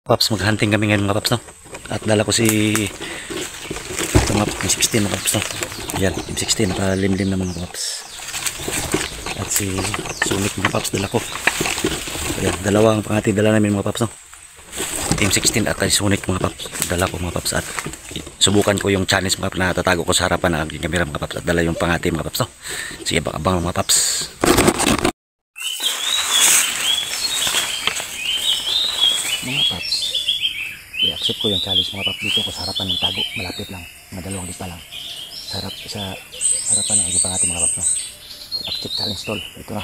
Paps, maghunting kami ngayon mga paps, no? At dala ko si ito mga M16 mga paps, no? Yan, M16 nakalimlim na mga paps. At si Sonic mga paps dala ko. Yan, dalawang pangati dala namin mga paps, no? M16 at si Sonic mga paps dala ko mga paps. At subukan ko yung challenge mga paps na tatago ko sa harapan ng aking kamera mga paps. At dala yung pangati mga paps, no? Sige, abang mga paps. Mga paps, i-accept ko yung challenge mga paps. Dito ko sa harapan ng tago, malapit lang, mga dalawang lipa lang sa harapan ng aking pangati mga paps, no? I-accept challenge tol, ito na.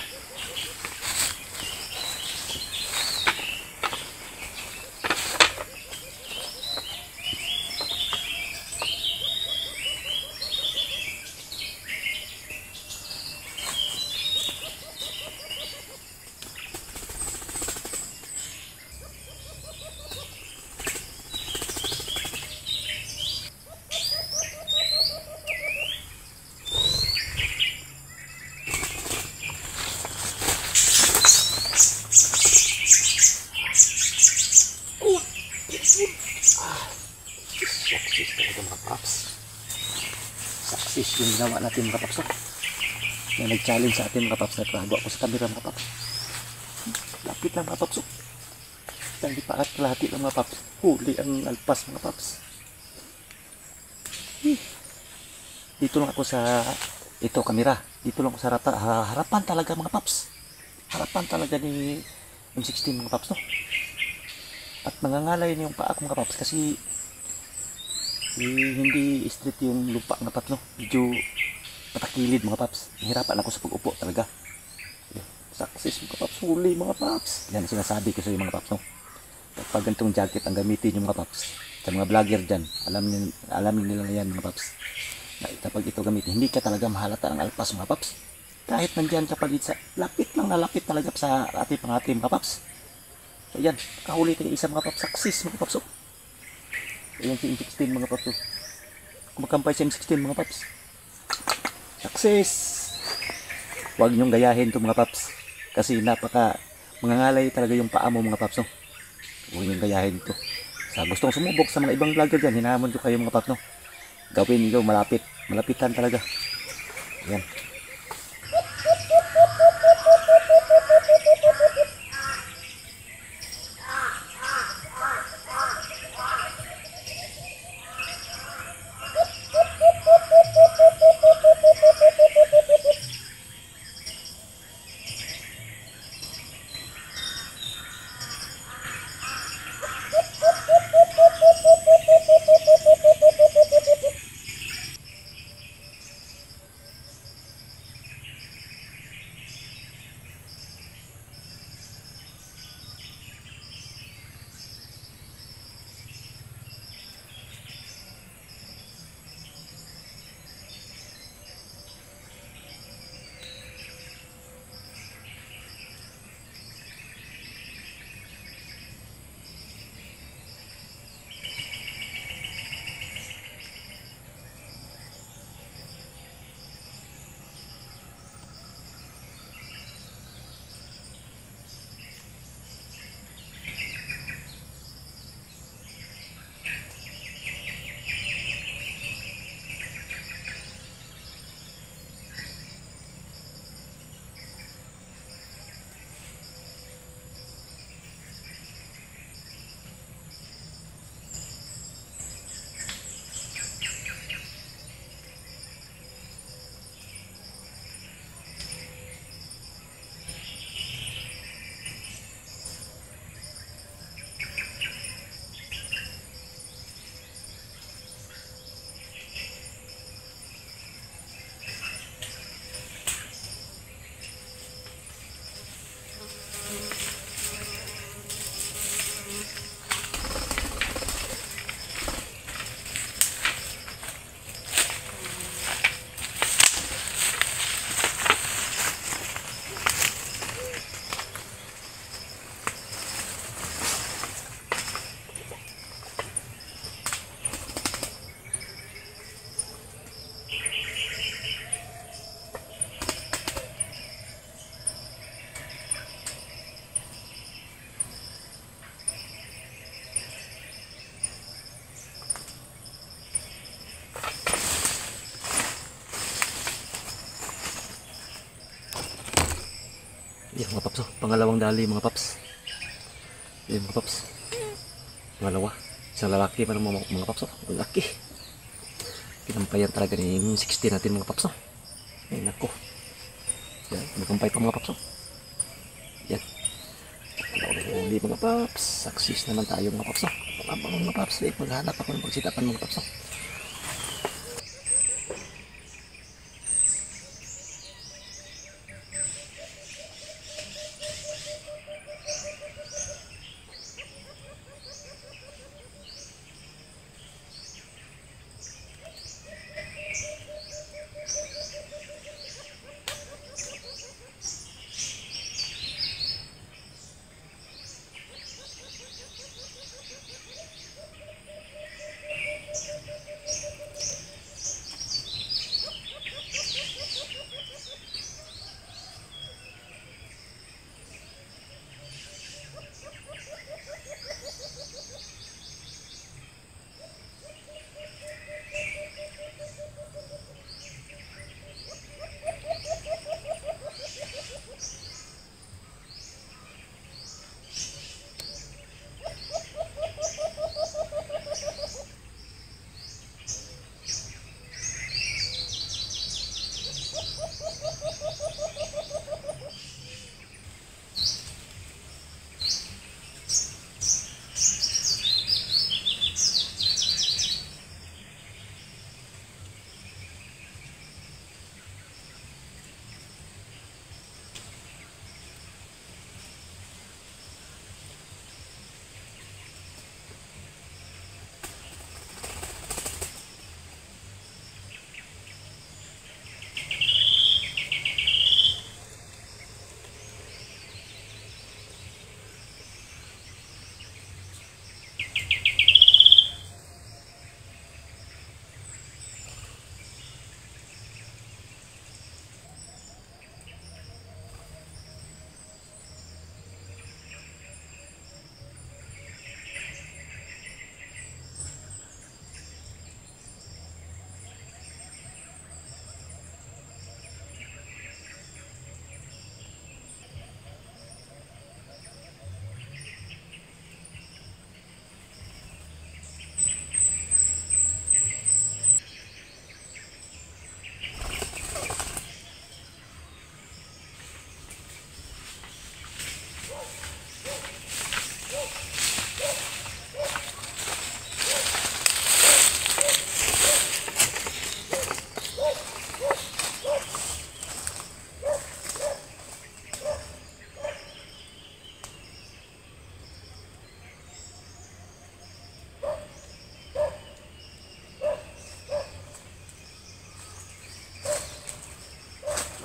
Success talaga mga paps. Success yung ginawa natin mga paps, na nag-challenge sa atin mga paps. Nagtago ako sa camera mga paps. Lapit lang mga paps. Hindi pa at kalahati lang mga paps. Huli ang alpas mga paps. Dito lang ako sa ito camera. Dito lang ako sa harapan talaga mga paps. Harapan talaga ni M16 mga paps, no? At nangangalay na yung paa ko mga paps kasi hindi straight yung lupa mga paps, no? Medyo patakilid mga paps. Nahirapan ako sa pag-upo talaga. Success mga paps. Huli mga paps. Yan sinasabi ko sa mga paps, no? Kapag ganitong jacket ang gamitin yung mga paps sa mga vlogger dyan, alam nila yan mga paps. Na kapag ito gamitin, hindi ka talaga mahalata ang alpas mga paps. Kahit nandyan kapag sa lapit lang na lapit talaga sa ating pangatim mga paps. So yan, kahuli tayo isa mga paps. Success mga paps. Ayan si M16 mga paps. Kumakampay si M16 mga paps. Success. Huwag nyong gayahin to mga paps. Kasi napaka mangangalay talaga yung paa mo mga paps, no? Huwag nyong gayahin to. Sa gustong sumubok sa mga ibang vlogger dyan, hinahamon ko kayo mga paps, no? Gawin nyo malapit. Malapitan talaga. Ayan. Yan mga paps, oh. Pangalawang dali mga paps. Yan mga paps. Pangalawa. Isang lalaki pa ng mga paps, oh. Lalaki. Kinampayan talaga ni yung 60 natin mga paps, oh. Ay nako. Yan, nagkampay pa mga paps, oh. Yan. Hindi mga paps. Success naman tayo mga paps, oh. Mga paps, eh. Maghanap ako ng pagsitapan mga paps, oh.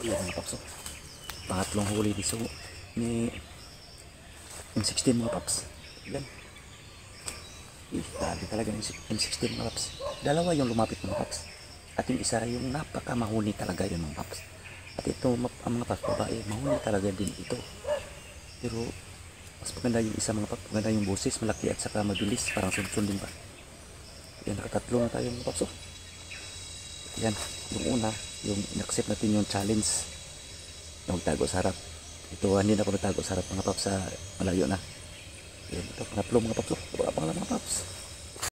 Ayan mga paps, oh. Pangatlong huli ni M16 mga paps. Ayan. Grabe talaga ng M16 mga paps. Dalawa yung lumapit mga paps. At yung isa yung napaka mahuni talaga yun mga paps. At ito ang mga paps babae, mahuni talaga din ito. Pero mas maganda yung isa mga paps. Maganda yung boses, malaki at saka mabilis. Parang sunsun din ba. Ayan, nakatatlo na tayo mga paps, oh. Yan, yung una, yung in-accept natin yung challenge na magtago sa harap. Ito, hindi na ako nagtago sa harap mga paps, sa malayo na. Yan, ito, pangatlo mga paps. Wala pang mga paps.